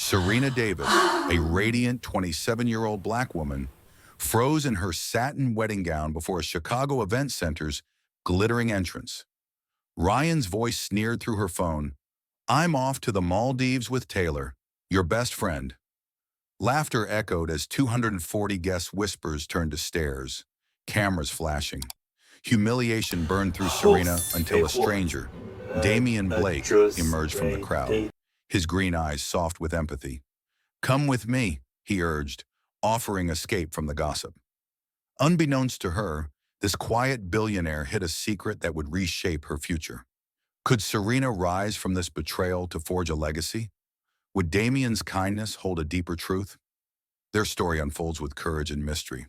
Serena Davis, a radiant 27-year-old black woman, froze in her satin wedding gown before a Chicago event center's glittering entrance. Ryan's voice sneered through her phone, "I'm off to the Maldives with Taylor, your best friend." Laughter echoed as 240 guests' whispers turned to stares, cameras flashing. Humiliation burned through Serena until a stranger, Damian Blake, emerged from the crowd, his green eyes soft with empathy. "Come with me," he urged, offering escape from the gossip. Unbeknownst to her, this quiet billionaire hid a secret that would reshape her future. Could Serena rise from this betrayal to forge a legacy? Would Damian's kindness hold a deeper truth? Their story unfolds with courage and mystery.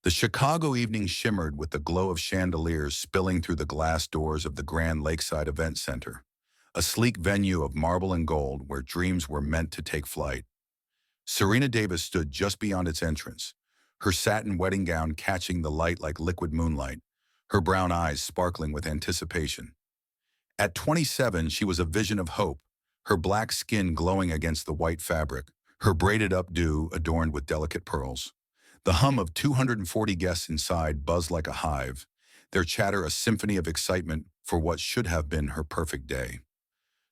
The Chicago evening shimmered with the glow of chandeliers spilling through the glass doors of the Grand Lakeside Event Center, a sleek venue of marble and gold where dreams were meant to take flight. Serena Davis stood just beyond its entrance, her satin wedding gown catching the light like liquid moonlight, her brown eyes sparkling with anticipation. At 27, she was a vision of hope, her black skin glowing against the white fabric, her braided updo adorned with delicate pearls. The hum of 240 guests inside buzzed like a hive, their chatter a symphony of excitement for what should have been her perfect day.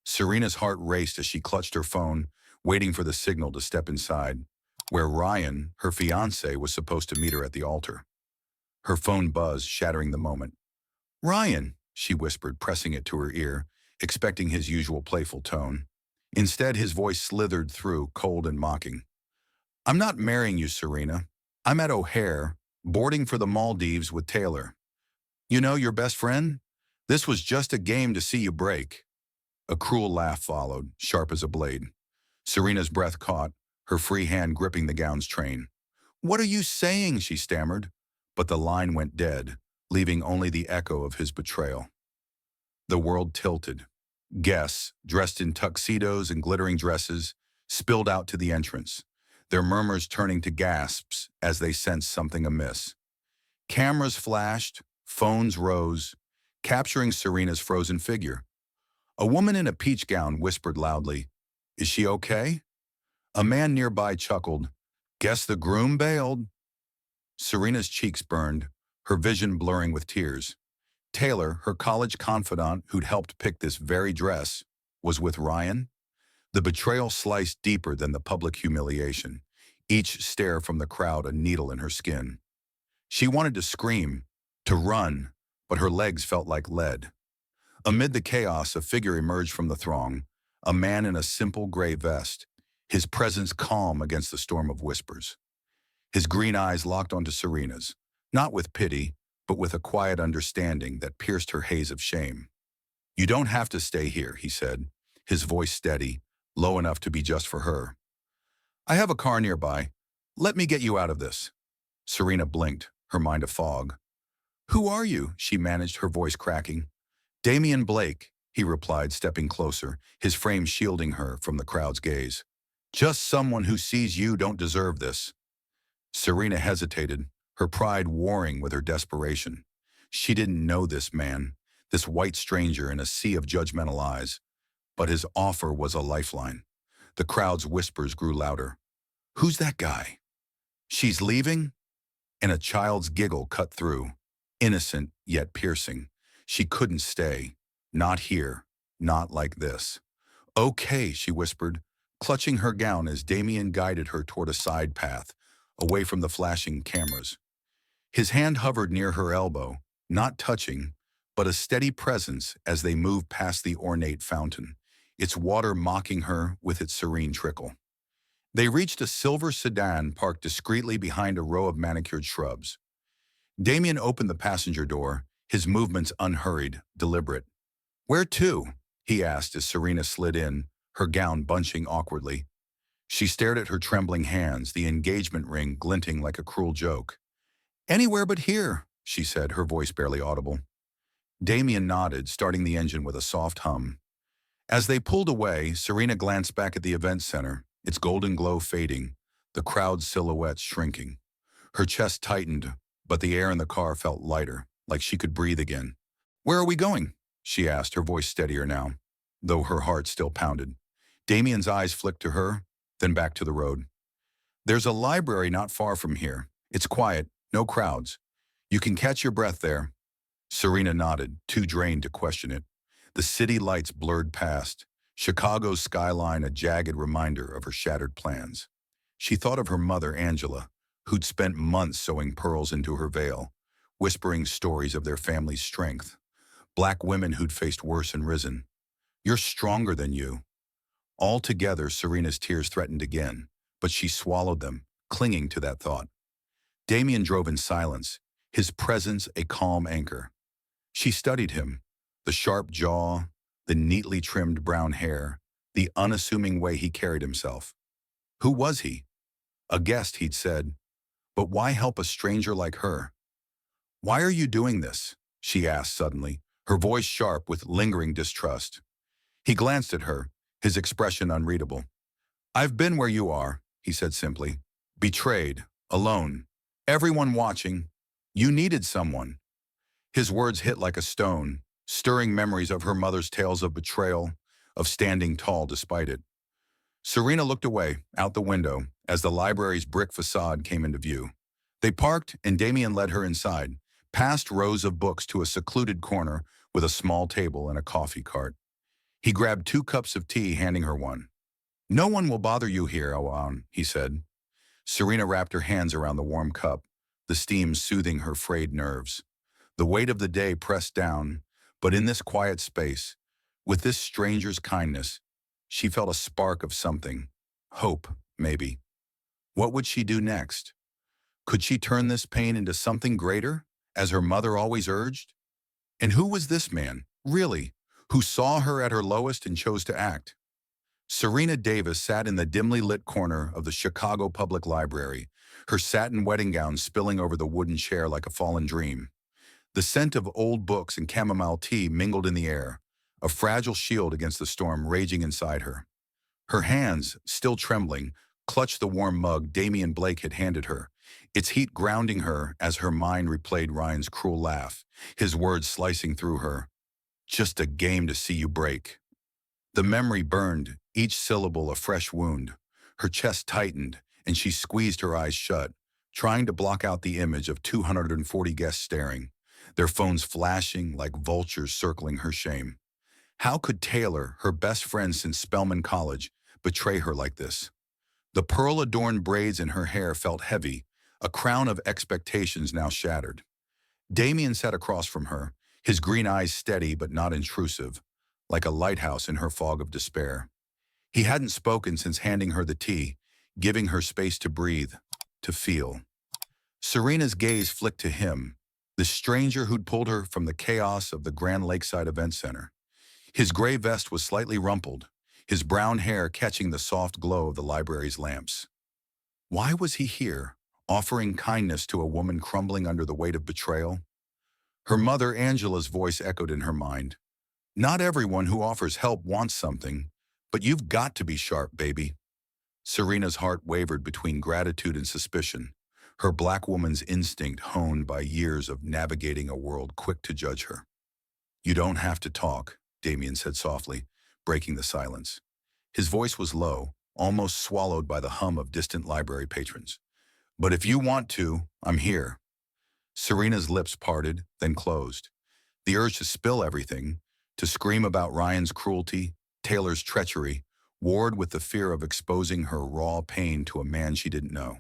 Serena's heart raced as she clutched her phone, waiting for the signal to step inside, where Ryan, her fiancé, was supposed to meet her at the altar. Her phone buzzed, shattering the moment. "Ryan," she whispered, pressing it to her ear, expecting his usual playful tone. Instead, his voice slithered through, cold and mocking. "I'm not marrying you, Serena. I'm at O'Hare, boarding for the Maldives with Taylor. You know, your best friend? This was just a game to see you break." A cruel laugh followed, sharp as a blade. Serena's breath caught, her free hand gripping the gown's train. "What are you saying?" she stammered, but the line went dead, leaving only the echo of his betrayal. The world tilted. Guests, dressed in tuxedos and glittering dresses, spilled out to the entrance, their murmurs turning to gasps as they sensed something amiss. Cameras flashed, phones rose, capturing Serena's frozen figure. A woman in a peach gown whispered loudly, "Is she okay?" A man nearby chuckled, "Guess the groom bailed." Serena's cheeks burned, her vision blurring with tears. Taylor, her college confidant who'd helped pick this very dress, was with Ryan. The betrayal sliced deeper than the public humiliation, each stare from the crowd a needle in her skin. She wanted to scream, to run, but her legs felt like lead. Amid the chaos, a figure emerged from the throng, a man in a simple gray vest, his presence calm against the storm of whispers. His green eyes locked onto Serena's, not with pity, but with a quiet understanding that pierced her haze of shame. "You don't have to stay here," he said, his voice steady, low enough to be just for her. "I have a car nearby. Let me get you out of this." Serena blinked, her mind a fog. "Who are you?" she managed, her voice cracking. "Damian Blake," he replied, stepping closer, his frame shielding her from the crowd's gaze. "Just someone who sees you don't deserve this." Serena hesitated, her pride warring with her desperation. She didn't know this man, this white stranger in a sea of judgmental eyes, but his offer was a lifeline. The crowd's whispers grew louder. "Who's that guy?" "She's leaving?" And a child's giggle cut through, innocent yet piercing. She couldn't stay. Not here. Not like this. "Okay," she whispered, clutching her gown as Damian guided her toward a side path, away from the flashing cameras. His hand hovered near her elbow, not touching, but a steady presence as they moved past the ornate fountain, its water mocking her with its serene trickle. They reached a silver sedan parked discreetly behind a row of manicured shrubs. Damian opened the passenger door, his movements unhurried, deliberate. "Where to?" he asked as Serena slid in, her gown bunching awkwardly. She stared at her trembling hands, the engagement ring glinting like a cruel joke. "Anywhere but here," she said, her voice barely audible. Damian nodded, starting the engine with a soft hum. As they pulled away, Serena glanced back at the event center, its golden glow fading, the crowd's silhouettes shrinking. Her chest tightened, but the air in the car felt lighter, like she could breathe again. "Where are we going?" she asked, her voice steadier now, though her heart still pounded. Damian's eyes flicked to her, then back to the road. There's a library not far from here. It's quiet, no crowds. You can catch your breath there. Serena nodded, too drained to question it. The city lights blurred past, Chicago's skyline a jagged reminder of her shattered plans. She thought of her mother, Angela, who'd spent months sewing pearls into her veil, whispering stories of their family's strength. Black women who'd faced worse and risen. You're stronger than you. Altogether, Serena's tears threatened again, but she swallowed them, clinging to that thought. Damian drove in silence, his presence a calm anchor. She studied him, the sharp jaw, the neatly trimmed brown hair, the unassuming way he carried himself. Who was he? A guest, he'd said. But why help a stranger like her? Why are you doing this? She asked suddenly, her voice sharp with lingering distrust. He glanced at her, his expression unreadable. I've been where you are, he said simply. Betrayed, alone, everyone watching. You needed someone. His words hit like a stone, stirring memories of her mother's tales of betrayal, of standing tall despite it. Serena looked away, out the window, as the library's brick facade came into view. They parked, and Damian led her inside, past rows of books to a secluded corner with a small table and a coffee cart. He grabbed 2 cups of tea, handing her one. No one will bother you here, Awan, he said. Serena wrapped her hands around the warm cup, the steam soothing her frayed nerves. The weight of the day pressed down, but in this quiet space, with this stranger's kindness, she felt a spark of something. Hope, maybe. What would she do next? Could she turn this pain into something greater, as her mother always urged? And who was this man, really, who saw her at her lowest and chose to act? Serena Davis sat in the dimly lit corner of the Chicago Public Library, her satin wedding gown spilling over the wooden chair like a fallen dream. The scent of old books and chamomile tea mingled in the air, a fragile shield against the storm raging inside her. Her hands, still trembling, clutched the warm mug Damian Blake had handed her, its heat grounding her as her mind replayed Ryan's cruel laugh, his words slicing through her. Just a game to see you break. The memory burned, each syllable a fresh wound. Her chest tightened, and she squeezed her eyes shut, trying to block out the image of 240 guests staring, their phones flashing like vultures circling her shame. How could Taylor, her best friend since Spelman College, betray her like this? The pearl-adorned braids in her hair felt heavy, a crown of expectations now shattered. Damian sat across from her, his green eyes steady but not intrusive, like a lighthouse in her fog of despair. He hadn't spoken since handing her the tea, giving her space to breathe, to feel. Serena's gaze flicked to him, the stranger who'd pulled her from the chaos of the Grand Lakeside Event Center. His gray vest was slightly rumpled, his brown hair catching the soft glow of the library's lamps. Why was he here, offering kindness to a woman crumbling under the weight of betrayal? Her mother Angela's voice echoed in her mind. Not everyone who offers help wants something, but you've got to be sharp, baby. Serena's heart wavered between gratitude and suspicion, her black woman's instinct honed by years of navigating a world quick to judge her. You don't have to talk, Damian said softly, breaking the silence. His voice was low, almost swallowed by the hum of distant library patrons. But if you want to, I'm here. Serena's lips parted, then closed. The urge to spill everything, to scream about Ryan's cruelty, Taylor's treachery, warred with the fear of exposing her raw pain to a man she didn't know.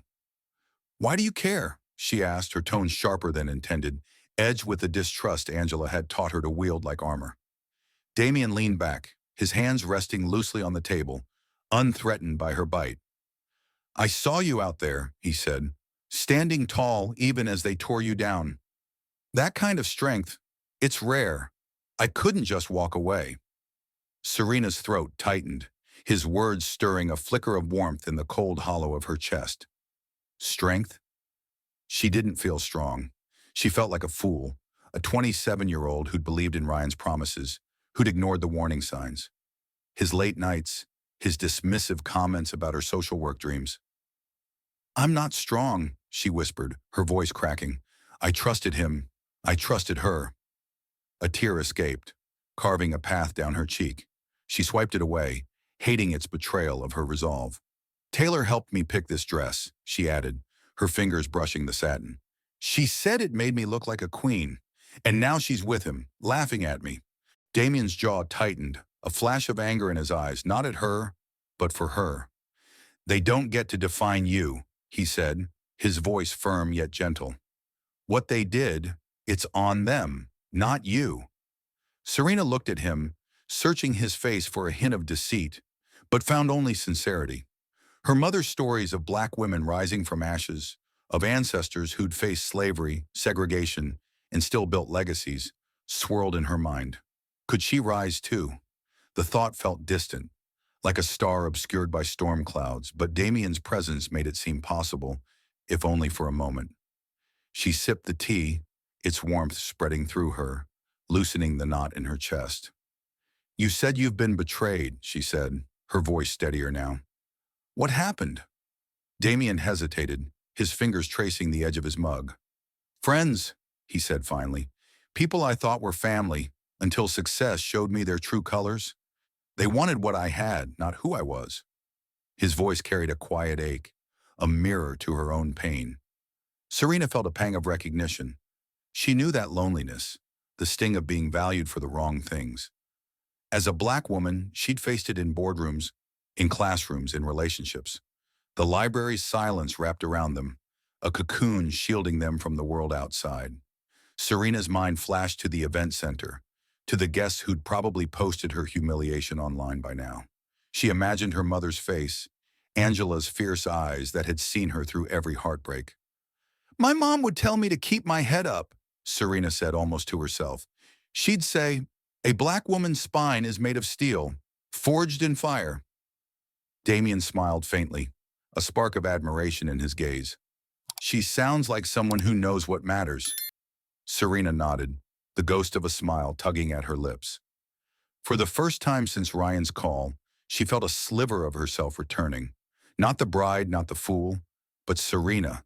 Why do you care? She asked, her tone sharper than intended, edged with the distrust Angela had taught her to wield like armor. Damian leaned back, his hands resting loosely on the table, unthreatened by her bite. I saw you out there, he said, standing tall even as they tore you down. That kind of strength, it's rare. I couldn't just walk away. Serena's throat tightened, his words stirring a flicker of warmth in the cold hollow of her chest. Strength? She didn't feel strong. She felt like a fool, a 27-year-old who'd believed in Ryan's promises, who'd ignored the warning signs. His late nights, his dismissive comments about her social work dreams. I'm not strong, she whispered, her voice cracking. I trusted him. I trusted her. A tear escaped, carving a path down her cheek. She swiped it away, hating its betrayal of her resolve. Taylor helped me pick this dress, she added, her fingers brushing the satin. She said it made me look like a queen, and now she's with him, laughing at me. Damian's jaw tightened, a flash of anger in his eyes, not at her, but for her. They don't get to define you, he said, his voice firm yet gentle. What they did, it's on them, not you. Serena looked at him, searching his face for a hint of deceit, but found only sincerity. Her mother's stories of black women rising from ashes, of ancestors who'd faced slavery, segregation, and still built legacies, swirled in her mind. Could she rise too? The thought felt distant, like a star obscured by storm clouds, but Damian's presence made it seem possible, if only for a moment. She sipped the tea, its warmth spreading through her, loosening the knot in her chest. You said you've been betrayed, she said, her voice steadier now. What happened? Damian hesitated, his fingers tracing the edge of his mug. Friends, he said finally. People I thought were family, until success showed me their true colors. They wanted what I had, not who I was. His voice carried a quiet ache, a mirror to her own pain. Serena felt a pang of recognition. She knew that loneliness, the sting of being valued for the wrong things. As a black woman, she'd faced it in boardrooms, in classrooms, in relationships. The library's silence wrapped around them, a cocoon shielding them from the world outside. Serena's mind flashed to the event center, to the guests who'd probably posted her humiliation online by now. She imagined her mother's face, Angela's fierce eyes that had seen her through every heartbreak. My mom would tell me to keep my head up, Serena said almost to herself. She'd say, a black woman's spine is made of steel, forged in fire. Damian smiled faintly, a spark of admiration in his gaze. She sounds like someone who knows what matters. Serena nodded, the ghost of a smile tugging at her lips. For the first time since Ryan's call, she felt a sliver of herself returning. Not the bride, not the fool, but Serena,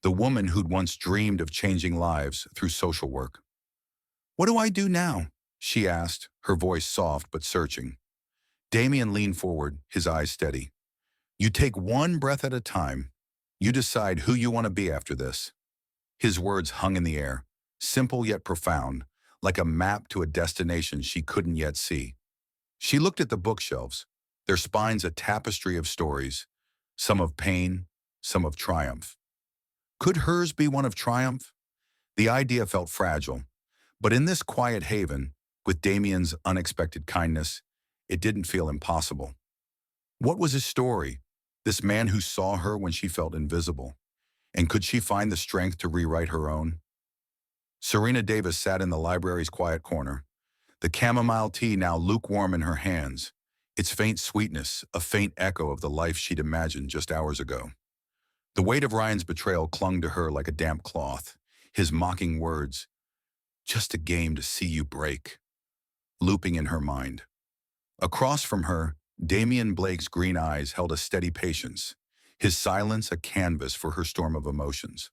the woman who'd once dreamed of changing lives through social work. What do I do now? She asked, her voice soft but searching. Damian leaned forward, his eyes steady. You take one breath at a time. You decide who you want to be after this. His words hung in the air, simple yet profound, like a map to a destination she couldn't yet see. She looked at the bookshelves, their spines a tapestry of stories, some of pain, some of triumph. Could hers be one of triumph? The idea felt fragile, but in this quiet haven, with Damian's unexpected kindness, it didn't feel impossible. What was his story? This man who saw her when she felt invisible. And could she find the strength to rewrite her own? Serena Davis sat in the library's quiet corner, the chamomile tea now lukewarm in her hands, its faint sweetness a faint echo of the life she'd imagined just hours ago. The weight of Ryan's betrayal clung to her like a damp cloth, his mocking words, just a game to see you break, looping in her mind. Across from her, Damian Blake's green eyes held a steady patience, his silence a canvas for her storm of emotions.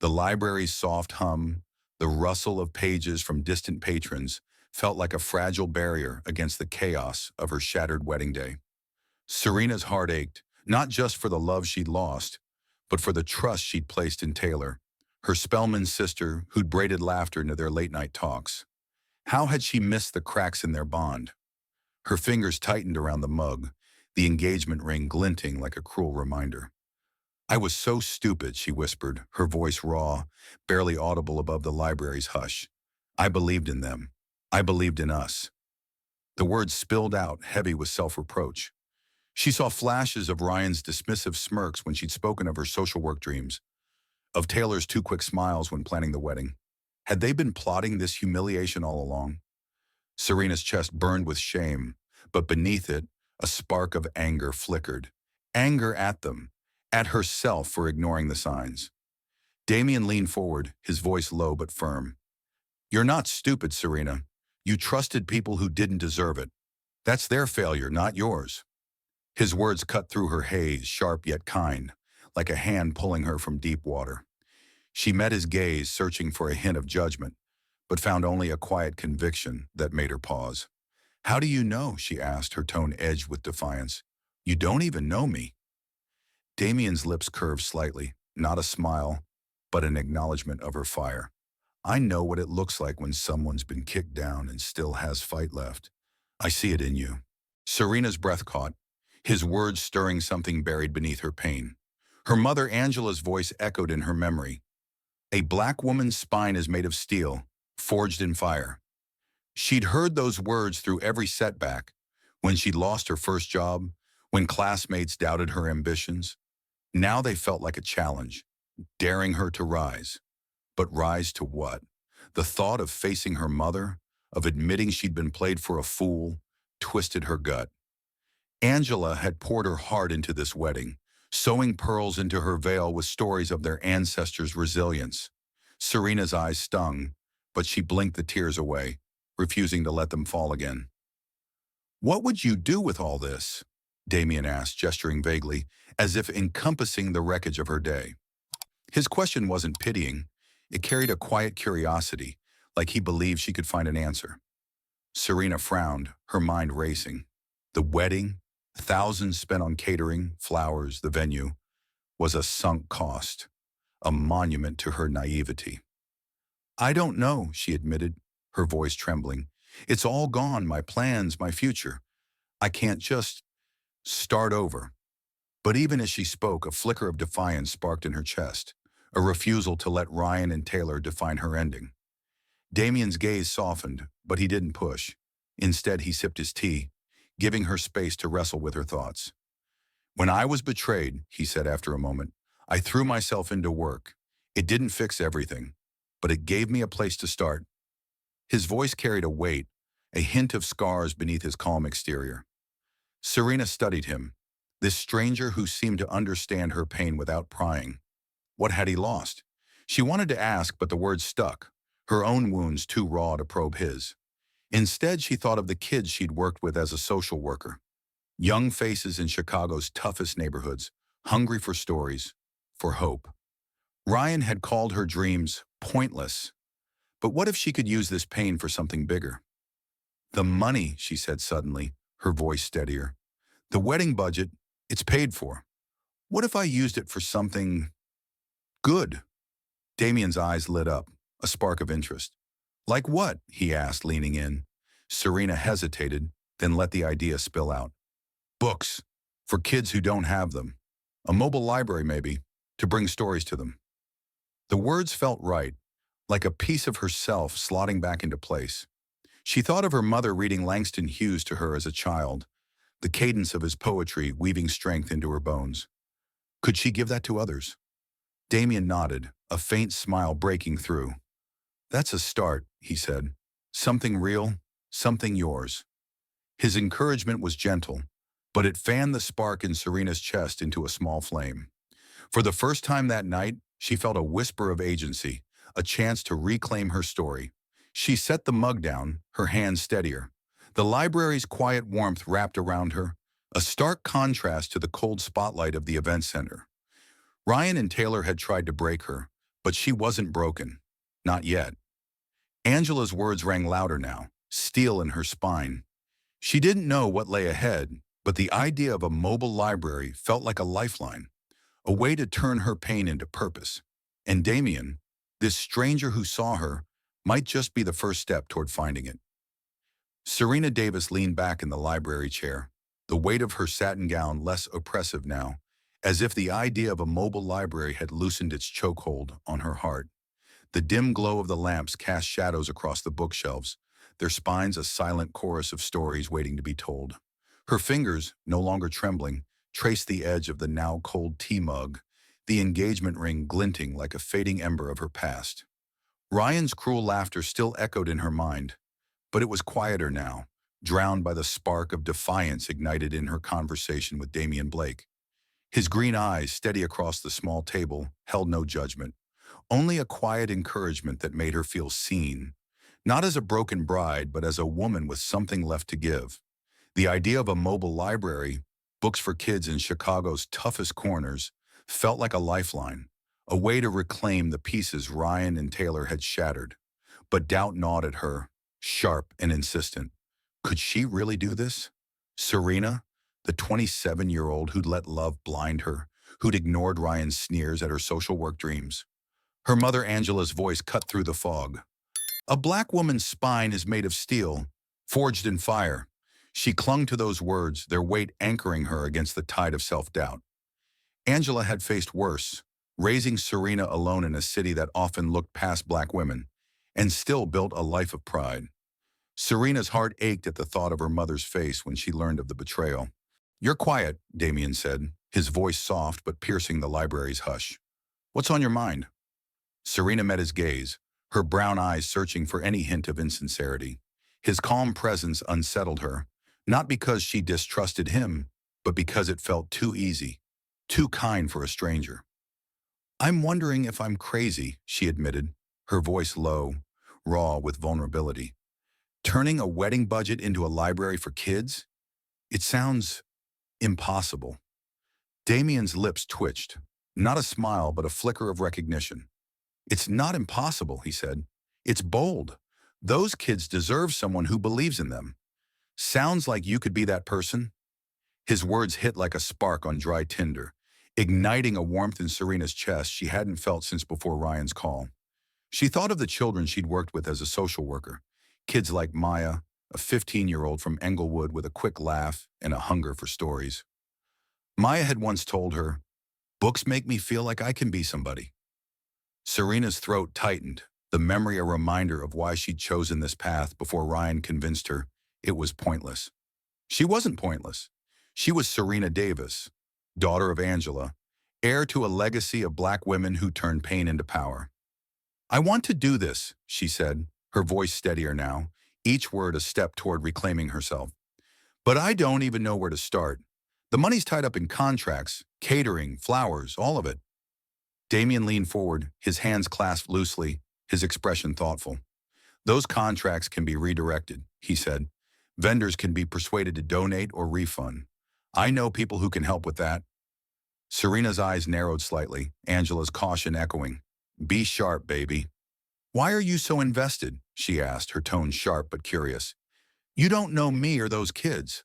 The library's soft hum, the rustle of pages from distant patrons, felt like a fragile barrier against the chaos of her shattered wedding day. Serena's heart ached, not just for the love she'd lost, but for the trust she'd placed in Taylor, her Spellman sister who'd braided laughter into their late-night talks. How had she missed the cracks in their bond? Her fingers tightened around the mug, the engagement ring glinting like a cruel reminder. I was so stupid, she whispered, her voice raw, barely audible above the library's hush. I believed in them. I believed in us. The words spilled out, heavy with self-reproach. She saw flashes of Ryan's dismissive smirks when she'd spoken of her social work dreams, of Taylor's too quick smiles when planning the wedding. Had they been plotting this humiliation all along? Serena's chest burned with shame, but beneath it, a spark of anger flickered. Anger at them, at herself for ignoring the signs. Damian leaned forward, his voice low but firm. You're not stupid, Serena. You trusted people who didn't deserve it. That's their failure, not yours. His words cut through her haze, sharp yet kind, like a hand pulling her from deep water. She met his gaze, searching for a hint of judgment, but found only a quiet conviction that made her pause. How do you know? She asked, her tone edged with defiance. You don't even know me. Damian's lips curved slightly, not a smile, but an acknowledgement of her fire. I know what it looks like when someone's been kicked down and still has fight left. I see it in you. Serena's breath caught, his words stirring something buried beneath her pain. Her mother Angela's voice echoed in her memory. A black woman's spine is made of steel, forged in fire. She'd heard those words through every setback, when she'd lost her first job, when classmates doubted her ambitions. Now they felt like a challenge, daring her to rise. But rise to what? The thought of facing her mother, of admitting she'd been played for a fool, twisted her gut. Angela had poured her heart into this wedding, sewing pearls into her veil with stories of their ancestors' resilience. Serena's eyes stung, but she blinked the tears away, refusing to let them fall again. "What would you do with all this?" Damian asked, gesturing vaguely, as if encompassing the wreckage of her day. His question wasn't pitying. It carried a quiet curiosity, like he believed she could find an answer. Serena frowned, her mind racing. The wedding, thousands spent on catering, flowers, the venue, was a sunk cost, a monument to her naivety. "I don't know," she admitted, her voice trembling. "It's all gone, my plans, my future. I can't just start over." But even as she spoke, a flicker of defiance sparked in her chest, a refusal to let Ryan and Taylor define her ending. Damian's gaze softened, but he didn't push. Instead, he sipped his tea, giving her space to wrestle with her thoughts. "When I was betrayed," he said after a moment, "I threw myself into work. It didn't fix everything, but it gave me a place to start." His voice carried a weight, a hint of scars beneath his calm exterior. Serena studied him, this stranger who seemed to understand her pain without prying. What had he lost? She wanted to ask, but the words stuck, her own wounds too raw to probe his. Instead, she thought of the kids she'd worked with as a social worker. Young faces in Chicago's toughest neighborhoods, hungry for stories, for hope. Ryan had called her dreams pointless. But what if she could use this pain for something bigger? "The money," she said suddenly, her voice steadier. "The wedding budget, it's paid for. What if I used it for something good?" Damian's eyes lit up, a spark of interest. "Like what?" he asked, leaning in. Serena hesitated, then let the idea spill out. "Books, for kids who don't have them. A mobile library, maybe, to bring stories to them." The words felt right, like a piece of herself slotting back into place. She thought of her mother reading Langston Hughes to her as a child, the cadence of his poetry weaving strength into her bones. Could she give that to others? Damian nodded, a faint smile breaking through. "That's a start," he said. "Something real, something yours." His encouragement was gentle, but it fanned the spark in Serena's chest into a small flame. For the first time that night, she felt a whisper of agency, a chance to reclaim her story. She set the mug down, her hands steadier. The library's quiet warmth wrapped around her, a stark contrast to the cold spotlight of the event center. Ryan and Taylor had tried to break her, but she wasn't broken. Not yet. Angela's words rang louder now, steel in her spine. She didn't know what lay ahead, but the idea of a mobile library felt like a lifeline, a way to turn her pain into purpose. And Damian, this stranger who saw her, might just be the first step toward finding it. Serena Davis leaned back in the library chair, the weight of her satin gown less oppressive now, as if the idea of a mobile library had loosened its chokehold on her heart. The dim glow of the lamps cast shadows across the bookshelves, their spines a silent chorus of stories waiting to be told. Her fingers, no longer trembling, traced the edge of the now cold tea mug, the engagement ring glinting like a fading ember of her past. Ryan's cruel laughter still echoed in her mind, but it was quieter now, drowned by the spark of defiance ignited in her conversation with Damian Blake. His green eyes, steady across the small table, held no judgment, only a quiet encouragement that made her feel seen, not as a broken bride, but as a woman with something left to give. The idea of a mobile library, books for kids in Chicago's toughest corners, felt like a lifeline, a way to reclaim the pieces Ryan and Taylor had shattered. But doubt gnawed at her, sharp and insistent. Could she really do this? Serena, the 27-year-old who'd let love blind her, who'd ignored Ryan's sneers at her social work dreams. Her mother Angela's voice cut through the fog. A black woman's spine is made of steel, forged in fire. She clung to those words, their weight anchoring her against the tide of self-doubt. Angela had faced worse, raising Serena alone in a city that often looked past black women, and still built a life of pride. Serena's heart ached at the thought of her mother's face when she learned of the betrayal. "You're quiet," Damian said, his voice soft but piercing the library's hush. "What's on your mind?" Serena met his gaze, her brown eyes searching for any hint of insincerity. His calm presence unsettled her, not because she distrusted him, but because it felt too easy, too kind for a stranger. "I'm wondering if I'm crazy," she admitted, her voice low, raw with vulnerability. "Turning a wedding budget into a library for kids? It sounds impossible." Damian's lips twitched, not a smile but a flicker of recognition. "It's not impossible," he said. "It's bold. Those kids deserve someone who believes in them. Sounds like you could be that person?" His words hit like a spark on dry tinder, igniting a warmth in Serena's chest she hadn't felt since before Ryan's call. She thought of the children she'd worked with as a social worker, kids like Maya, a 15-year-old from Englewood with a quick laugh and a hunger for stories. Maya had once told her, "Books make me feel like I can be somebody." Serena's throat tightened, the memory a reminder of why she'd chosen this path before Ryan convinced her it was pointless. She wasn't pointless. She was Serena Davis, daughter of Angela, heir to a legacy of black women who turned pain into power. "I want to do this," she said, her voice steadier now, each word a step toward reclaiming herself. "But I don't even know where to start. The money's tied up in contracts, catering, flowers, all of it." Damian leaned forward, his hands clasped loosely, his expression thoughtful. "Those contracts can be redirected," he said. "Vendors can be persuaded to donate or refund. I know people who can help with that." Serena's eyes narrowed slightly, Angela's caution echoing. "Be sharp, baby." "Why are you so invested?" she asked, her tone sharp but curious. "You don't know me or those kids."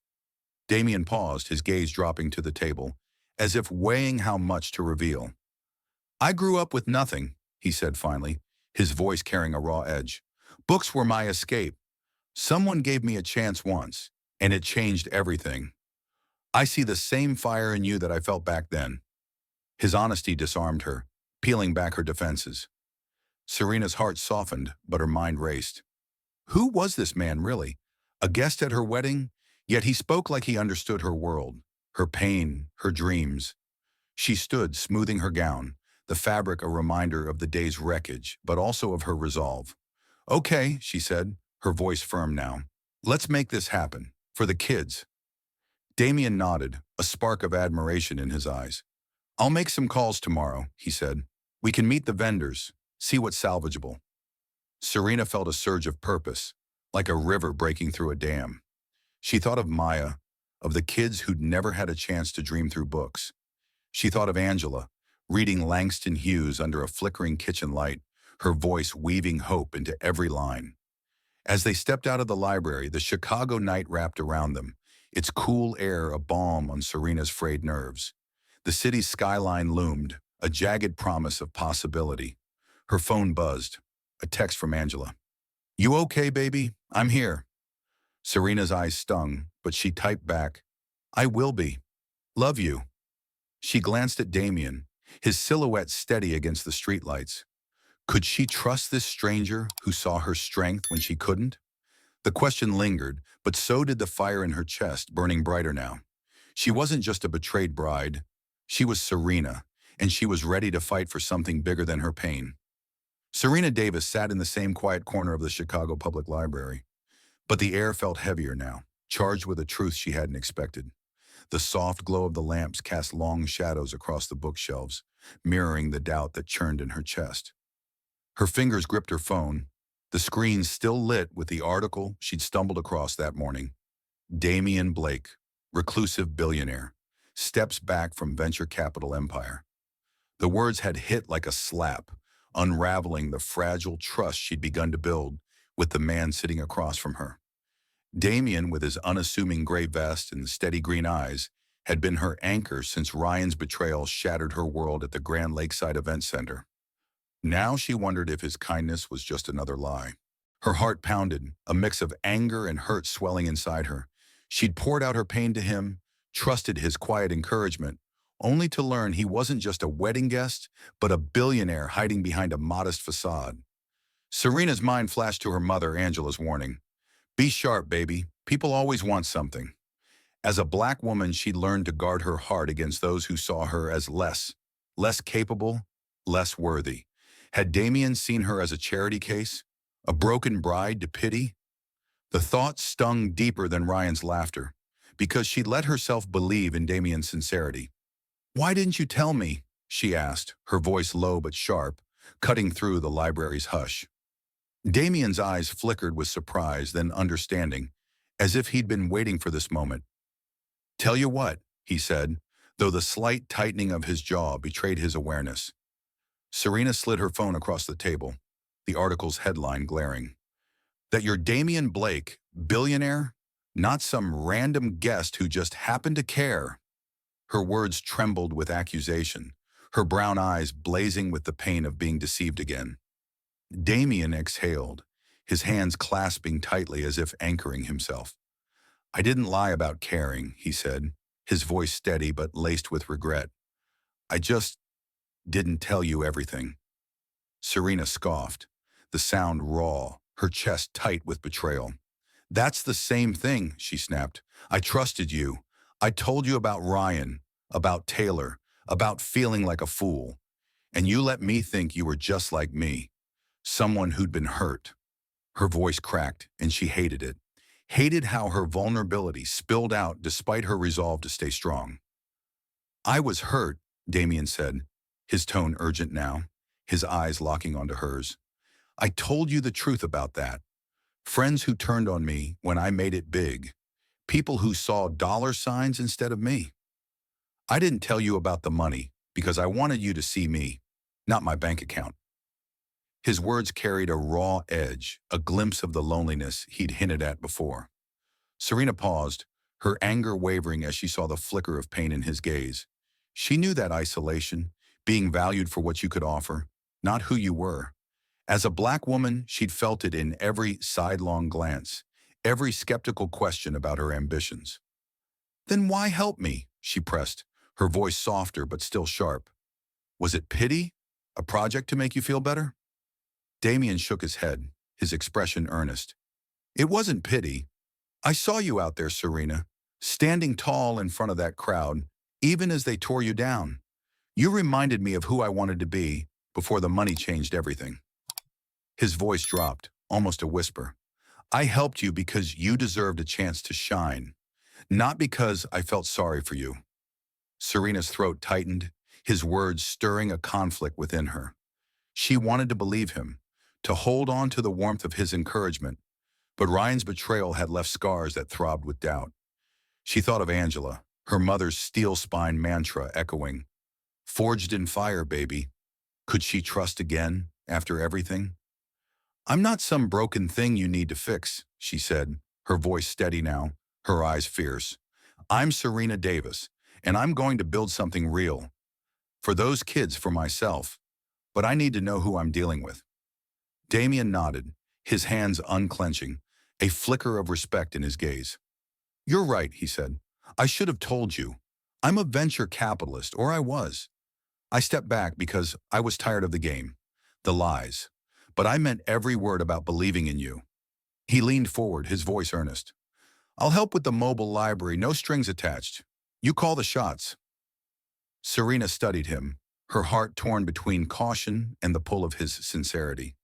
Damian paused, his gaze dropping to the table, as if weighing how much to reveal. "I grew up with nothing," he said finally, his voice carrying a raw edge. "Books were my escape. Someone gave me a chance once, and it changed everything. I see the same fire in you that I felt back then." His honesty disarmed her, peeling back her defenses. Serena's heart softened, but her mind raced. Who was this man, really? A guest at her wedding? Yet he spoke like he understood her world, her pain, her dreams. She stood, smoothing her gown, the fabric a reminder of the day's wreckage, but also of her resolve. "Okay," she said, her voice firm now. "Let's make this happen. For the kids." Damian nodded, a spark of admiration in his eyes. "I'll make some calls tomorrow," he said. "We can meet the vendors, see what's salvageable." Serena felt a surge of purpose, like a river breaking through a dam. She thought of Maya, of the kids who'd never had a chance to dream through books. She thought of Angela, reading Langston Hughes under a flickering kitchen light, her voice weaving hope into every line. As they stepped out of the library, the Chicago night wrapped around them, its cool air a balm on Serena's frayed nerves. The city's skyline loomed, a jagged promise of possibility. Her phone buzzed, a text from Angela. "You okay, baby? I'm here." Serena's eyes stung, but she typed back, "I will be. Love you." She glanced at Damian, his silhouette steady against the streetlights. Could she trust this stranger who saw her strength when she couldn't? The question lingered, but so did the fire in her chest, burning brighter now. She wasn't just a betrayed bride. She was Serena, and she was ready to fight for something bigger than her pain. Serena Davis sat in the same quiet corner of the Chicago Public Library. But the air felt heavier now, charged with a truth she hadn't expected. The soft glow of the lamps cast long shadows across the bookshelves, mirroring the doubt that churned in her chest. Her fingers gripped her phone, the screen still lit with the article she'd stumbled across that morning. Damian Blake, reclusive billionaire, steps back from venture capital empire. The words had hit like a slap, unraveling the fragile trust she'd begun to build with the man sitting across from her. Damian, with his unassuming gray vest and steady green eyes, had been her anchor since Ryan's betrayal shattered her world at the Grand Lakeside Event Center. Now she wondered if his kindness was just another lie. Her heart pounded, a mix of anger and hurt swelling inside her. She'd poured out her pain to him, trusted his quiet encouragement, only to learn he wasn't just a wedding guest, but a billionaire hiding behind a modest facade. Serena's mind flashed to her mother, Angela's warning. Be sharp, baby. People always want something. As a black woman, she'd learned to guard her heart against those who saw her as less capable, less worthy. Had Damian seen her as a charity case? A broken bride to pity? The thought stung deeper than Ryan's laughter, because she'd let herself believe in Damian's sincerity. Why didn't you tell me? She asked, her voice low but sharp, cutting through the library's hush. Damian's eyes flickered with surprise, then understanding, as if he'd been waiting for this moment. Tell you what, he said, though the slight tightening of his jaw betrayed his awareness. Serena slid her phone across the table, the article's headline glaring. That you're Damian Blake, billionaire, not some random guest who just happened to care. Her words trembled with accusation, her brown eyes blazing with the pain of being deceived again. Damian exhaled, his hands clasping tightly as if anchoring himself. I didn't lie about caring, he said, his voice steady but laced with regret. I just didn't tell you everything. Serena scoffed, the sound raw, her chest tight with betrayal. That's the same thing, she snapped. I trusted you. I told you about Ryan, about Taylor, about feeling like a fool. And you let me think you were just like me, someone who'd been hurt. Her voice cracked, and she hated it. Hated how her vulnerability spilled out despite her resolve to stay strong. I was hurt, Damian said, his tone urgent now, his eyes locking onto hers. I told you the truth about that. Friends who turned on me when I made it big. People who saw dollar signs instead of me. I didn't tell you about the money because I wanted you to see me, not my bank account. His words carried a raw edge, a glimpse of the loneliness he'd hinted at before. Serena paused, her anger wavering as she saw the flicker of pain in his gaze. She knew that isolation, being valued for what you could offer, not who you were. As a black woman, she'd felt it in every sidelong glance, every skeptical question about her ambitions. Then why help me? She pressed, her voice softer but still sharp. Was it pity? A project to make you feel better? Damian shook his head, his expression earnest. It wasn't pity. I saw you out there, Serena, standing tall in front of that crowd, even as they tore you down. You reminded me of who I wanted to be before the money changed everything. His voice dropped, almost a whisper. I helped you because you deserved a chance to shine, not because I felt sorry for you. Serena's throat tightened, his words stirring a conflict within her. She wanted to believe him, to hold on to the warmth of his encouragement, but Ryan's betrayal had left scars that throbbed with doubt. She thought of Angela, her mother's steel-spine mantra echoing, forged in fire, baby. Could she trust again after everything? I'm not some broken thing you need to fix, she said, her voice steady now, her eyes fierce. I'm Serena Davis, and I'm going to build something real. For those kids, for myself. But I need to know who I'm dealing with. Damian nodded, his hands unclenching, a flicker of respect in his gaze. You're right, he said. I should have told you. I'm a venture capitalist, or I was. I stepped back because I was tired of the game, the lies. But I meant every word about believing in you. He leaned forward, his voice earnest. I'll help with the mobile library, no strings attached. You call the shots. Serena studied him, her heart torn between caution and the pull of his sincerity.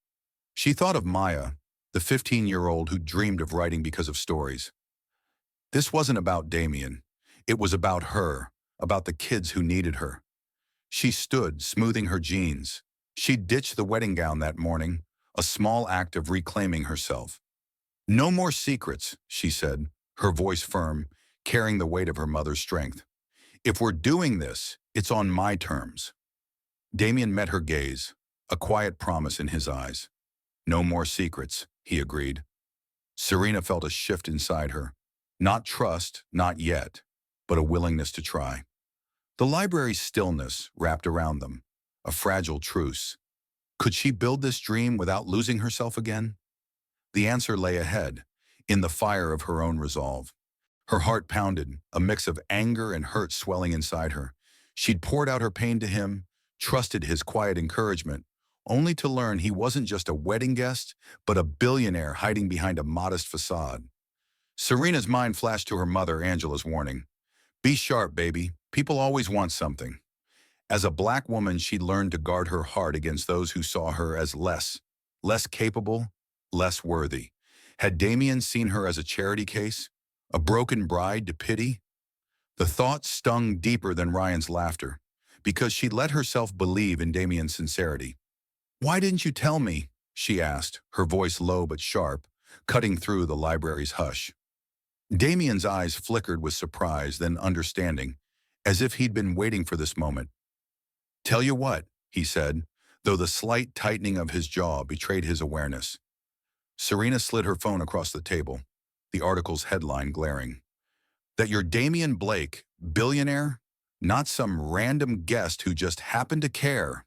She thought of Maya, the 15-year-old who dreamed of writing because of stories. This wasn't about Damian. It was about her, about the kids who needed her. She stood, smoothing her jeans. She'd ditched the wedding gown that morning, a small act of reclaiming herself. No more secrets, she said, her voice firm, carrying the weight of her mother's strength. If we're doing this, it's on my terms. Damian met her gaze, a quiet promise in his eyes. No more secrets, he agreed. Serena felt a shift inside her. Not trust, not yet, but a willingness to try. The library's stillness wrapped around them, a fragile truce. Could she build this dream without losing herself again? The answer lay ahead, in the fire of her own resolve. Her heart pounded, a mix of anger and hurt swelling inside her. She'd poured out her pain to him, trusted his quiet encouragement, only to learn he wasn't just a wedding guest, but a billionaire hiding behind a modest facade. Serena's mind flashed to her mother, Angela's warning. Be sharp, baby. People always want something. As a black woman, she'd learned to guard her heart against those who saw her as less capable, less worthy. Had Damian seen her as a charity case? A broken bride to pity? The thought stung deeper than Ryan's laughter, because she'd let herself believe in Damian's sincerity. Why didn't you tell me? She asked, her voice low but sharp, cutting through the library's hush. Damian's eyes flickered with surprise, then understanding, as if he'd been waiting for this moment. Tell you what, he said, though the slight tightening of his jaw betrayed his awareness. Serena slid her phone across the table, the article's headline glaring. That you're Damian Blake, billionaire, not some random guest who just happened to care.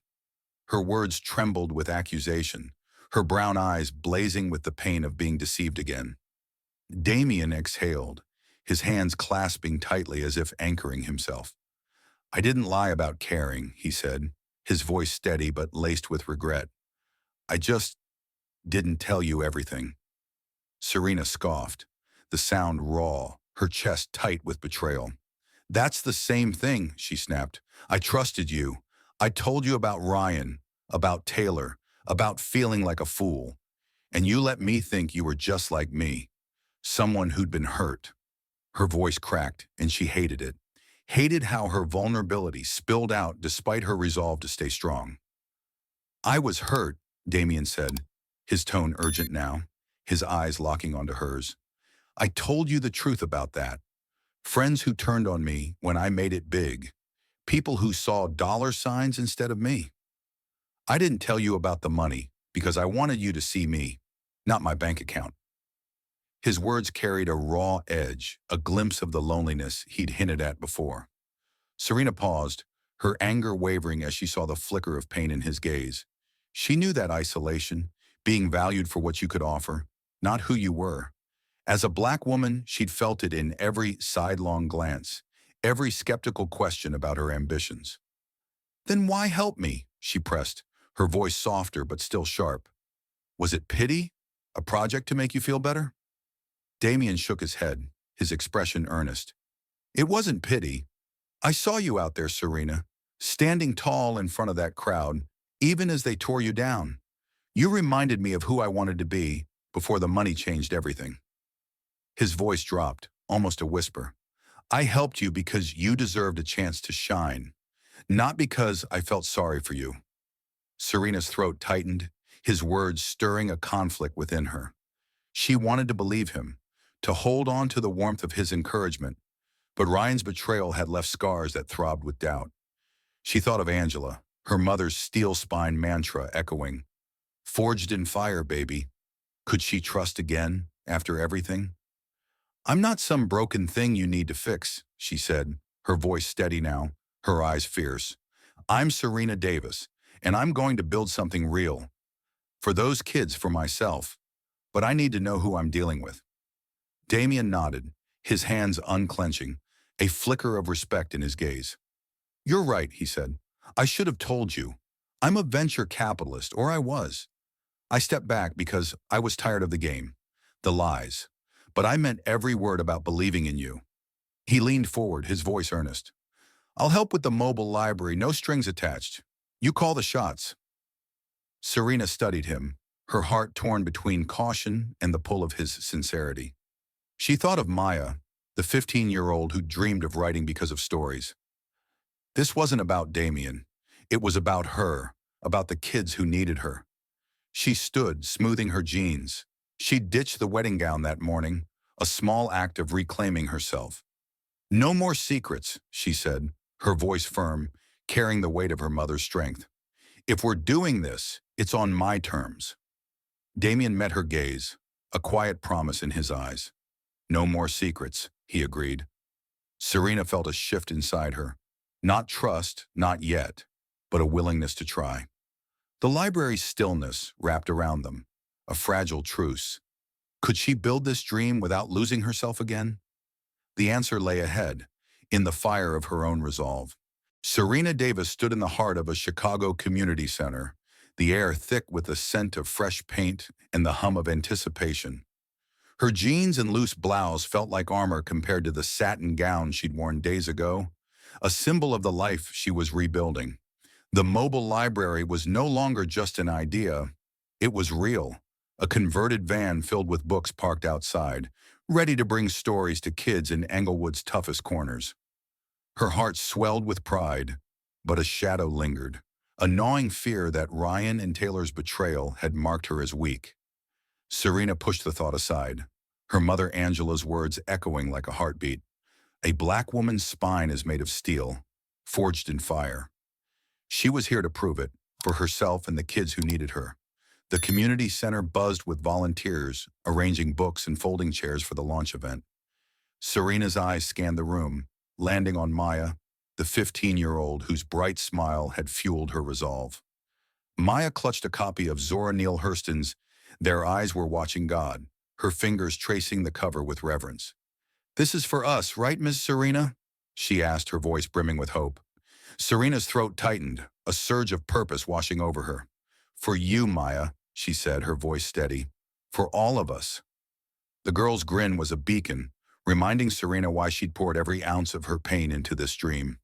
Her words trembled with accusation, her brown eyes blazing with the pain of being deceived again. Damian exhaled, his hands clasping tightly as if anchoring himself. I didn't lie about caring, he said, his voice steady but laced with regret. I just didn't tell you everything. Serena scoffed, the sound raw, her chest tight with betrayal. That's the same thing, she snapped. I trusted you. I told you about Ryan, about Taylor, about feeling like a fool. And you let me think you were just like me, someone who'd been hurt. Her voice cracked, and she hated it. Hated how her vulnerability spilled out despite her resolve to stay strong. I was hurt, Damian said, his tone urgent now, his eyes locking onto hers. I told you the truth about that. Friends who turned on me when I made it big. People who saw dollar signs instead of me. I didn't tell you about the money because I wanted you to see me, not my bank account. His words carried a raw edge, a glimpse of the loneliness he'd hinted at before. Serena paused, her anger wavering as she saw the flicker of pain in his gaze. She knew that isolation, being valued for what you could offer, not who you were. As a black woman, she'd felt it in every sidelong glance, every skeptical question about her ambitions. Then why help me? She pressed, her voice softer but still sharp. Was it pity? A project to make you feel better? Damian shook his head, his expression earnest. It wasn't pity. I saw you out there, Serena, standing tall in front of that crowd, even as they tore you down. You reminded me of who I wanted to be before the money changed everything. His voice dropped, almost a whisper. I helped you because you deserved a chance to shine, not because I felt sorry for you. Serena's throat tightened, his words stirring a conflict within her. She wanted to believe him, to hold on to the warmth of his encouragement, but Ryan's betrayal had left scars that throbbed with doubt. She thought of Angela, her mother's steel-spine mantra echoing, forged in fire, baby. Could she trust again after everything? I'm not some broken thing you need to fix, she said, her voice steady now, her eyes fierce. I'm Serena Davis, and I'm going to build something real. For those kids, for myself. But I need to know who I'm dealing with. Damian nodded, his hands unclenching, a flicker of respect in his gaze. You're right, he said. I should have told you. I'm a venture capitalist, or I was. I stepped back because I was tired of the game, the lies. But I meant every word about believing in you. He leaned forward, his voice earnest. I'll help with the mobile library, no strings attached. You call the shots. Serena studied him, her heart torn between caution and the pull of his sincerity. She thought of Maya, the 15-year-old who dreamed of writing because of stories. This wasn't about Damian. It was about her, about the kids who needed her. She stood, smoothing her jeans. She'd ditched the wedding gown that morning, a small act of reclaiming herself. No more secrets, she said, her voice firm, carrying the weight of her mother's strength. If we're doing this, it's on my terms. Damian met her gaze, a quiet promise in his eyes. No more secrets, he agreed. Serena felt a shift inside her. Not trust, not yet, but a willingness to try. The library's stillness wrapped around them, a fragile truce. Could she build this dream without losing herself again? The answer lay ahead, in the fire of her own resolve. Serena Davis stood in the heart of a Chicago community center, the air thick with the scent of fresh paint and the hum of anticipation. Her jeans and loose blouse felt like armor compared to the satin gown she'd worn days ago, a symbol of the life she was rebuilding. The mobile library was no longer just an idea, it was real. A converted van filled with books parked outside, ready to bring stories to kids in Englewood's toughest corners. Her heart swelled with pride, but a shadow lingered, a gnawing fear that Ryan and Taylor's betrayal had marked her as weak. Serena pushed the thought aside, her mother Angela's words echoing like a heartbeat. A black woman's spine is made of steel, forged in fire. She was here to prove it, for herself and the kids who needed her. The community center buzzed with volunteers, arranging books and folding chairs for the launch event. Serena's eyes scanned the room, landing on Maya, the 15-year-old whose bright smile had fueled her resolve. Maya clutched a copy of Zora Neale Hurston's Their Eyes Were Watching God, her fingers tracing the cover with reverence. "This is for us, right, Miss Serena?" she asked, her voice brimming with hope. Serena's throat tightened, a surge of purpose washing over her. "For you, Maya," she said, her voice steady. "For all of us." The girl's grin was a beacon, reminding Serena why she'd poured every ounce of her pain into this dream.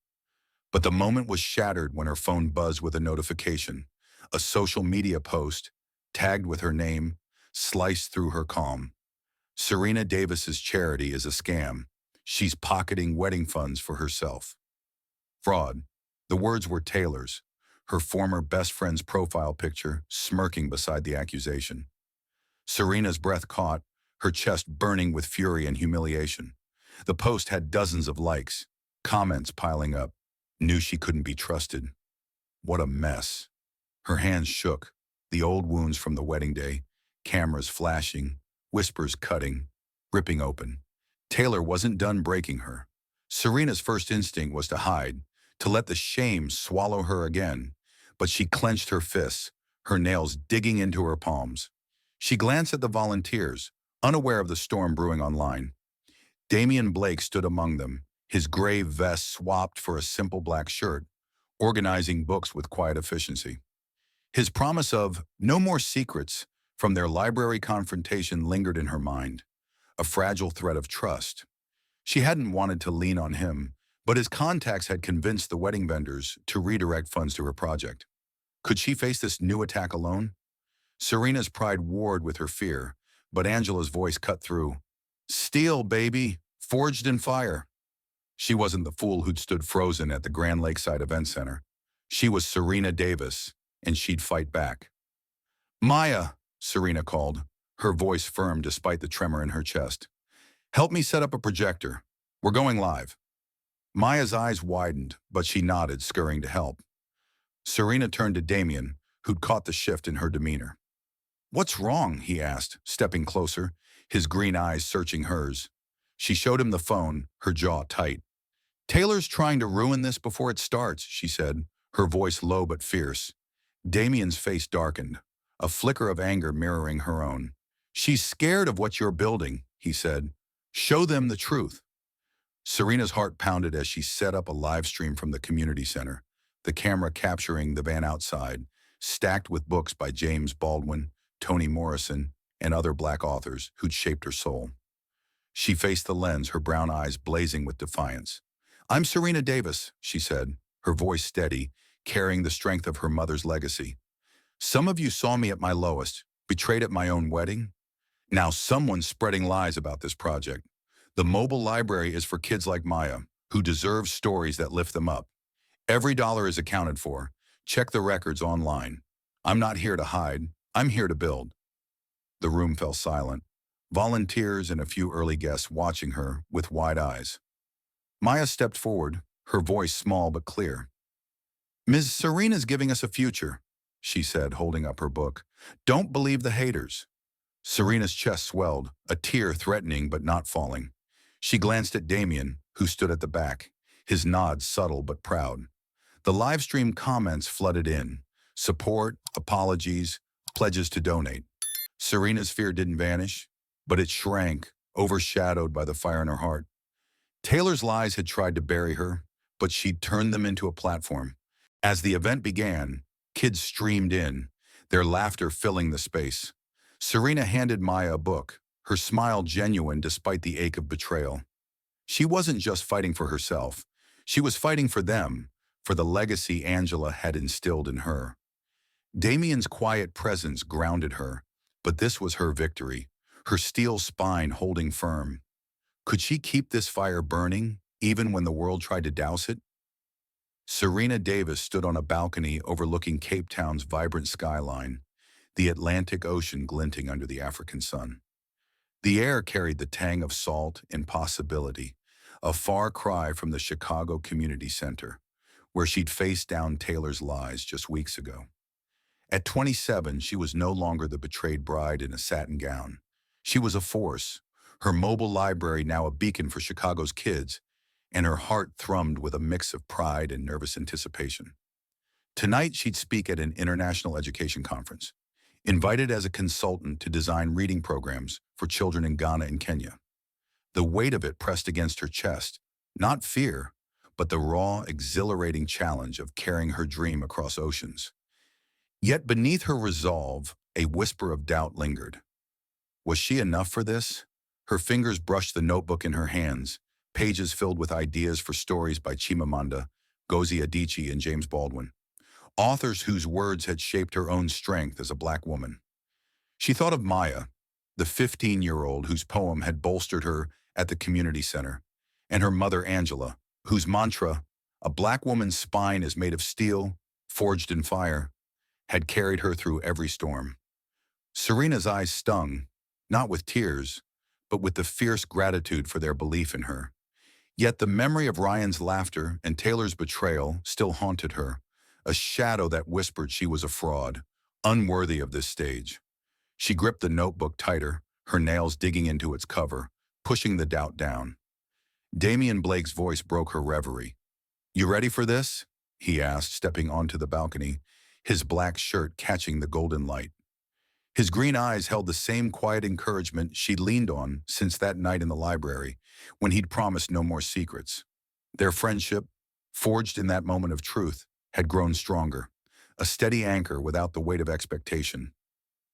But the moment was shattered when her phone buzzed with a notification. A social media post, tagged with her name, sliced through her calm. Serena Davis's charity is a scam. She's pocketing wedding funds for herself. Fraud. The words were Taylor's, her former best friend's profile picture smirking beside the accusation. Serena's breath caught, her chest burning with fury and humiliation. The post had dozens of likes, comments piling up. Knew she couldn't be trusted. What a mess. Her hands shook, the old wounds from the wedding day, cameras flashing, whispers cutting, ripping open. Taylor wasn't done breaking her. Serena's first instinct was to hide, to let the shame swallow her again, but she clenched her fists, her nails digging into her palms. She glanced at the volunteers, unaware of the storm brewing online. Damian Blake stood among them, his gray vest swapped for a simple black shirt, organizing books with quiet efficiency. His promise of no more secrets from their library confrontation lingered in her mind, a fragile thread of trust. She hadn't wanted to lean on him, but his contacts had convinced the wedding vendors to redirect funds to her project. Could she face this new attack alone? Serena's pride warred with her fear, but Angela's voice cut through. "Steel, baby, forged in fire." She wasn't the fool who'd stood frozen at the Grand Lakeside Event Center. She was Serena Davis, and she'd fight back. "Maya," Serena called, her voice firm despite the tremor in her chest. "Help me set up a projector. We're going live." Maya's eyes widened, but she nodded, scurrying to help. Serena turned to Damian, who'd caught the shift in her demeanor. "What's wrong?" he asked, stepping closer, his green eyes searching hers. She showed him the phone, her jaw tight. "Taylor's trying to ruin this before it starts," she said, her voice low but fierce. Damian's face darkened, a flicker of anger mirroring her own. "She's scared of what you're building," he said. "Show them the truth." Serena's heart pounded as she set up a live stream from the community center, the camera capturing the van outside, stacked with books by James Baldwin, Toni Morrison, and other Black authors who'd shaped her soul. She faced the lens, her brown eyes blazing with defiance. "I'm Serena Davis," she said, her voice steady, carrying the strength of her mother's legacy. "Some of you saw me at my lowest, betrayed at my own wedding. Now someone's spreading lies about this project. The mobile library is for kids like Maya, who deserve stories that lift them up. Every dollar is accounted for. Check the records online. I'm not here to hide. I'm here to build." The room fell silent, volunteers and a few early guests watching her with wide eyes. Maya stepped forward, her voice small but clear. "Ms. Serena's giving us a future," she said, holding up her book. "Don't believe the haters." Serena's chest swelled, a tear threatening but not falling. She glanced at Damian, who stood at the back, his nod subtle but proud. The live stream comments flooded in. Support, apologies, pledges to donate. Serena's fear didn't vanish, but it shrank, overshadowed by the fire in her heart. Taylor's lies had tried to bury her, but she'd turned them into a platform. As the event began, kids streamed in, their laughter filling the space. Serena handed Maya a book, her smile genuine despite the ache of betrayal. She wasn't just fighting for herself. She was fighting for them, for the legacy Angela had instilled in her. Damian's quiet presence grounded her, but this was her victory, her steel spine holding firm. Could she keep this fire burning, even when the world tried to douse it? Serena Davis stood on a balcony overlooking Cape Town's vibrant skyline, the Atlantic Ocean glinting under the African sun. The air carried the tang of salt and possibility, a far cry from the Chicago Community Center, where she'd faced down Taylor's lies just weeks ago. At 27, she was no longer the betrayed bride in a satin gown. She was a force, her mobile library now a beacon for Chicago's kids, and her heart thrummed with a mix of pride and nervous anticipation. Tonight, she'd speak at an international education conference, invited as a consultant to design reading programs for children in Ghana and Kenya. The weight of it pressed against her chest, not fear, but the raw, exhilarating challenge of carrying her dream across oceans. Yet beneath her resolve, a whisper of doubt lingered. Was she enough for this? Her fingers brushed the notebook in her hands, pages filled with ideas for stories by Chimamanda, Ngozi Adichie, and James Baldwin, authors whose words had shaped her own strength as a Black woman. She thought of Maya, the 15-year-old whose poem had bolstered her at the community center, and her mother Angela, whose mantra, "A Black woman's spine is made of steel, forged in fire," had carried her through every storm. Serena's eyes stung, not with tears, but with the fierce gratitude for their belief in her. Yet the memory of Ryan's laughter and Taylor's betrayal still haunted her, a shadow that whispered she was a fraud, unworthy of this stage. She gripped the notebook tighter, her nails digging into its cover, pushing the doubt down. Damian Blake's voice broke her reverie. "You ready for this?" he asked, stepping onto the balcony, his black shirt catching the golden light. His green eyes held the same quiet encouragement she'd leaned on since that night in the library, when he'd promised no more secrets. Their friendship, forged in that moment of truth, had grown stronger, a steady anchor without the weight of expectation.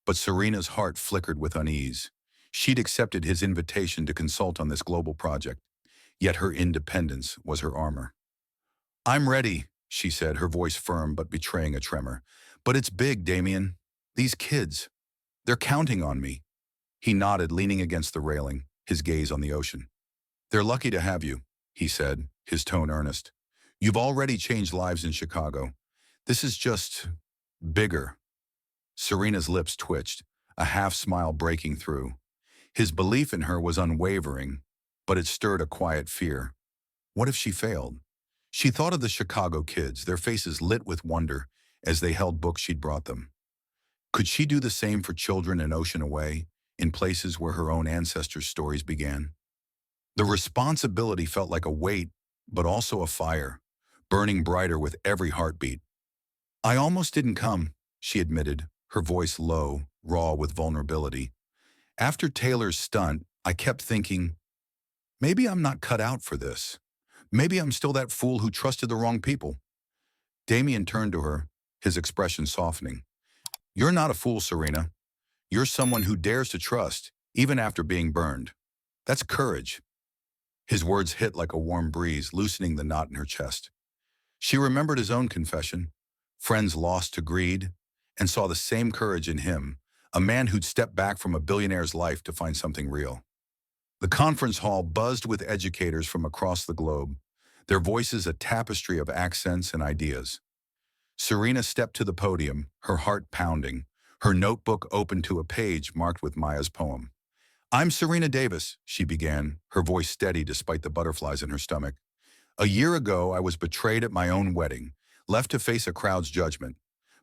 But Serena's heart flickered with unease. She'd accepted his invitation to consult on this global project, yet her independence was her armor. "I'm ready," she said, her voice firm but betraying a tremor. "But it's big, Damian. These kids, they're counting on me." He nodded, leaning against the railing, his gaze on the ocean. "They're lucky to have you," he said, his tone earnest. "You've already changed lives in Chicago. This is just bigger." Serena's lips twitched, a half-smile breaking through. His belief in her was unwavering, but it stirred a quiet fear. What if she failed? She thought of the Chicago kids, their faces lit with wonder as they held books she'd brought them. Could she do the same for children an ocean away, in places where her own ancestors' stories began? The responsibility felt like a weight, but also a fire, burning brighter with every heartbeat. "I almost didn't come," she admitted, her voice low, raw with vulnerability. "After Taylor's stunt, I kept thinking, maybe I'm not cut out for this. Maybe I'm still that fool who trusted the wrong people." Damian turned to her, his expression softening. "You're not a fool, Serena. You're someone who dares to trust, even after being burned. That's courage." His words hit like a warm breeze, loosening the knot in her chest. She remembered his own confession, friends lost to greed, and saw the same courage in him, a man who'd stepped back from a billionaire's life to find something real. The conference hall buzzed with educators from across the globe, their voices a tapestry of accents and ideas. Serena stepped to the podium, her heart pounding, her notebook open to a page marked with Maya's poem. "I'm Serena Davis," she began, her voice steady despite the butterflies in her stomach. "A year ago, I was betrayed at my own wedding, left to face a crowd's judgment.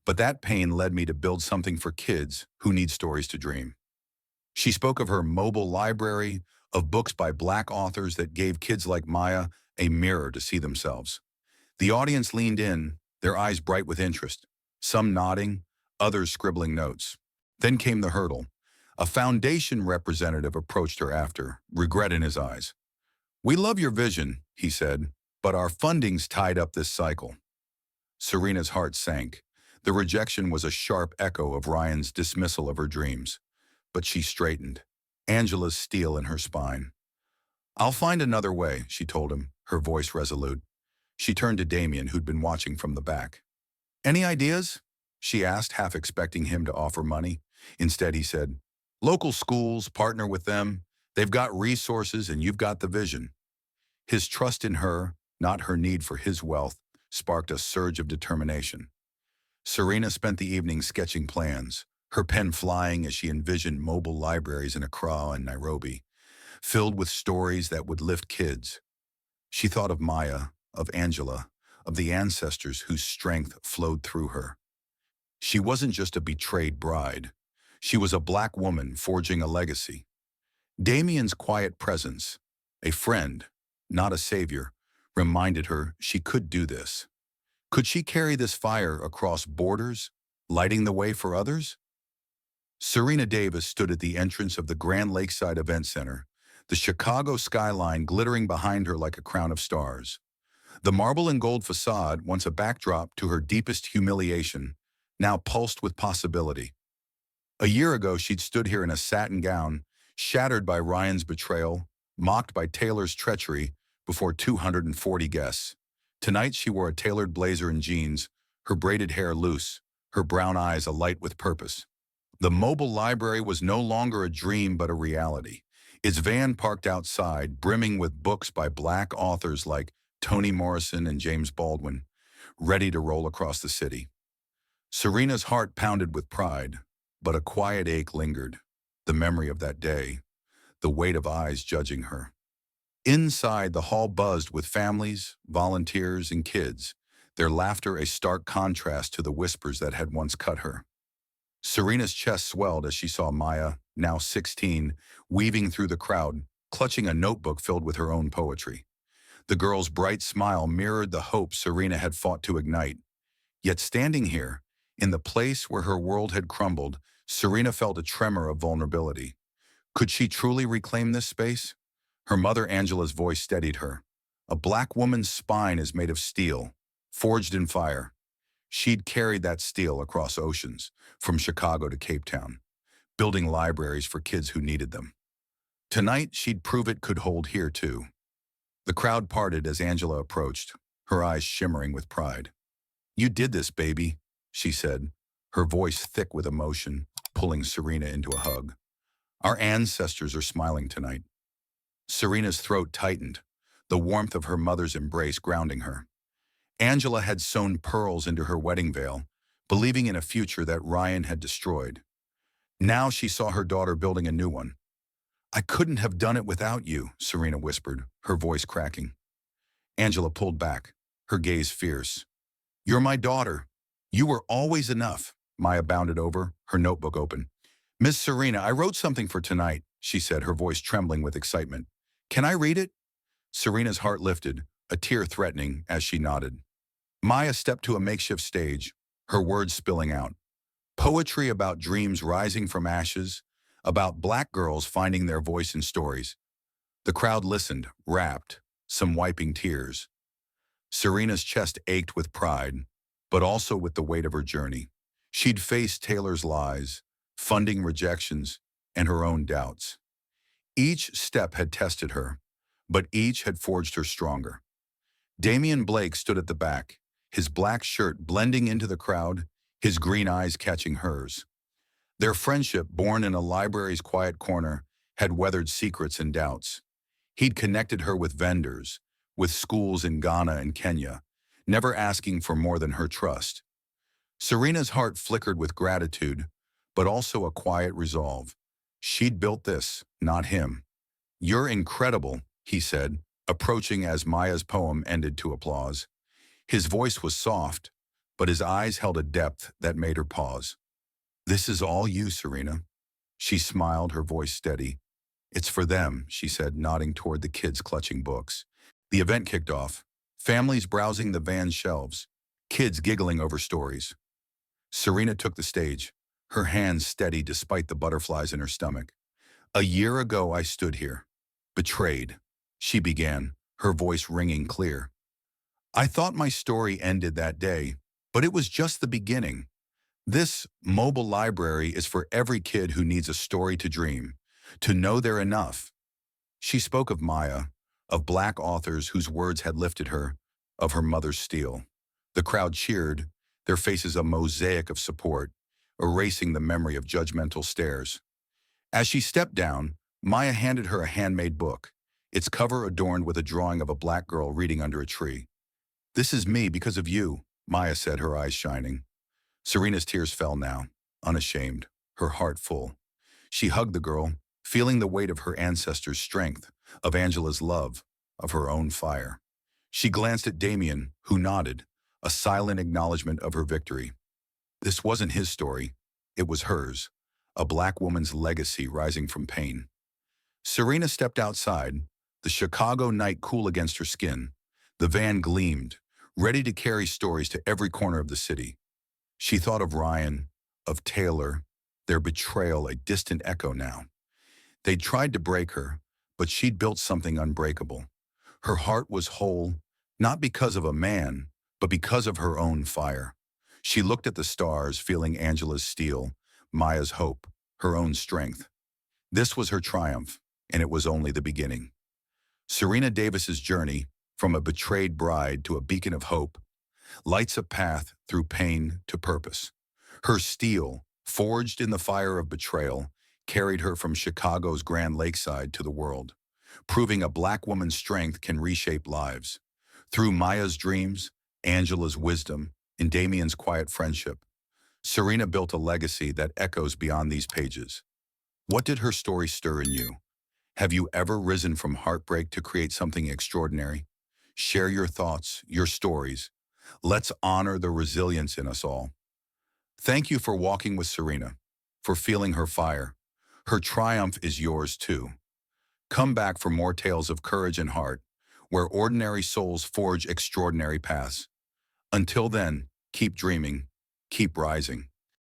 But that pain led me to build something for kids who need stories to dream." She spoke of her mobile library, of books by Black authors that gave kids like Maya a mirror to see themselves. The audience leaned in, their eyes bright with interest, some nodding, others scribbling notes. Then came the hurdle. A foundation representative approached her after, regret in his eyes. "We love your vision," he said, "but our funding's tied up this cycle." Serena's heart sank. The rejection was a sharp echo of Ryan's dismissal of her dreams. But she straightened, Angela's steel in her spine. "I'll find another way," she told him, her voice resolute. She turned to Damian, who'd been watching from the back. "Any ideas?" she asked, half expecting him to offer money. Instead, he said, "Local schools, partner with them. They've got resources and you've got the vision." His trust in her, not her need for his wealth, sparked a surge of determination. Serena spent the evening sketching plans, her pen flying as she envisioned mobile libraries in Accra and Nairobi, filled with stories that would lift kids. She thought of Maya, of Angela, of the ancestors whose strength flowed through her. She wasn't just a betrayed bride. She was a Black woman forging a legacy. Damian's quiet presence, a friend, not a savior, reminded her she could do this. Could she carry this fire across borders, lighting the way for others? Serena Davis stood at the entrance of the Grand Lakeside Event Center, the Chicago skyline glittering behind her like a crown of stars. The marble and gold facade, once a backdrop to her deepest humiliation, now pulsed with possibility. A year ago, she'd stood here in a satin gown, shattered by Ryan's betrayal, mocked by Taylor's treachery, before 240 guests. Tonight, she wore a tailored blazer and jeans, her braided hair loose, her brown eyes alight with purpose. The mobile library was no longer a dream but a reality. Its van parked outside, brimming with books by Black authors like Toni Morrison and James Baldwin, ready to roll across the city. Serena's heart pounded with pride, but a quiet ache lingered. The memory of that day, the weight of eyes judging her. Inside, the hall buzzed with families, volunteers, and kids, their laughter a stark contrast to the whispers that had once cut her. Serena's chest swelled as she saw Maya, now 16, weaving through the crowd, clutching a notebook filled with her own poetry. The girl's bright smile mirrored the hope Serena had fought to ignite. Yet standing here, in the place where her world had crumbled, Serena felt a tremor of vulnerability. Could she truly reclaim this space? Her mother Angela's voice steadied her. A Black woman's spine is made of steel, forged in fire. She'd carried that steel across oceans, from Chicago to Cape Town, building libraries for kids who needed them. Tonight, she'd prove it could hold here, too. The crowd parted as Angela approached, her eyes shimmering with pride. "You did this, baby," she said, her voice thick with emotion, pulling Serena into a hug. "Our ancestors are smiling tonight." Serena's throat tightened, the warmth of her mother's embrace grounding her. Angela had sewn pearls into her wedding veil, believing in a future that Ryan had destroyed. Now she saw her daughter building a new one. "I couldn't have done it without you," Serena whispered, her voice cracking. Angela pulled back, her gaze fierce. "You're my daughter. You were always enough." Maya bounded over, her notebook open. "Miss Serena, I wrote something for tonight," she said, her voice trembling with excitement. "Can I read it?" Serena's heart lifted, a tear threatening as she nodded. Maya stepped to a makeshift stage, her words spilling out. Poetry about dreams rising from ashes, about Black girls finding their voice in stories. The crowd listened, rapt, some wiping tears. Serena's chest ached with pride, but also with the weight of her journey. She'd faced Taylor's lies, funding rejections, and her own doubts. Each step had tested her, but each had forged her stronger. Damian Blake stood at the back, his black shirt blending into the crowd, his green eyes catching hers. Their friendship, born in a library's quiet corner, had weathered secrets and doubts. He'd connected her with vendors, with schools in Ghana and Kenya, never asking for more than her trust. Serena's heart flickered with gratitude, but also a quiet resolve. She'd built this, not him. "You're incredible," he said, approaching as Maya's poem ended to applause. His voice was soft, but his eyes held a depth that made her pause. "This is all you, Serena." She smiled, her voice steady. It's for them, she said, nodding toward the kids clutching books. The event kicked off. Families browsing the van's shelves. Kids giggling over stories. Serena took the stage, her hands steady despite the butterflies in her stomach. A year ago I stood here. Betrayed. She began, her voice ringing clear. I thought my story ended that day, but it was just the beginning. This mobile library is for every kid who needs a story to dream, to know they're enough. She spoke of Maya, of Black authors whose words had lifted her, of her mother's steel. The crowd cheered, their faces a mosaic of support, erasing the memory of judgmental stares. As she stepped down, Maya handed her a handmade book, its cover adorned with a drawing of a Black girl reading under a tree. This is me because of you, Maya said, her eyes shining. Serena's tears fell now, unashamed, her heart full. She hugged the girl, feeling the weight of her ancestors' strength, of Angela's love, of her own fire. She glanced at Damian, who nodded, a silent acknowledgement of her victory. This wasn't his story, it was hers, a Black woman's legacy rising from pain. Serena stepped outside, the Chicago night cool against her skin. The van gleamed, ready to carry stories to every corner of the city. She thought of Ryan, of Taylor, their betrayal a distant echo now. They'd tried to break her, but she'd built something unbreakable. Her heart was whole, not because of a man, but because of her own fire. She looked at the stars, feeling Angela's steel, Maya's hope, her own strength. This was her triumph, and it was only the beginning. Serena Davis's journey, from a betrayed bride to a beacon of hope, lights a path through pain to purpose. Her steel, forged in the fire of betrayal, carried her from Chicago's Grand Lakeside to the world, proving a Black woman's strength can reshape lives. Through Maya's dreams, Angela's wisdom, and Damian's quiet friendship, Serena built a legacy that echoes beyond these pages. What did her story stir in you? Have you ever risen from heartbreak to create something extraordinary? Share your thoughts, your stories. Let's honor the resilience in us all. Thank you for walking with Serena, for feeling her fire. Her triumph is yours too. Come back for more tales of courage and heart, where ordinary souls forge extraordinary paths. Until then, keep dreaming, keep rising.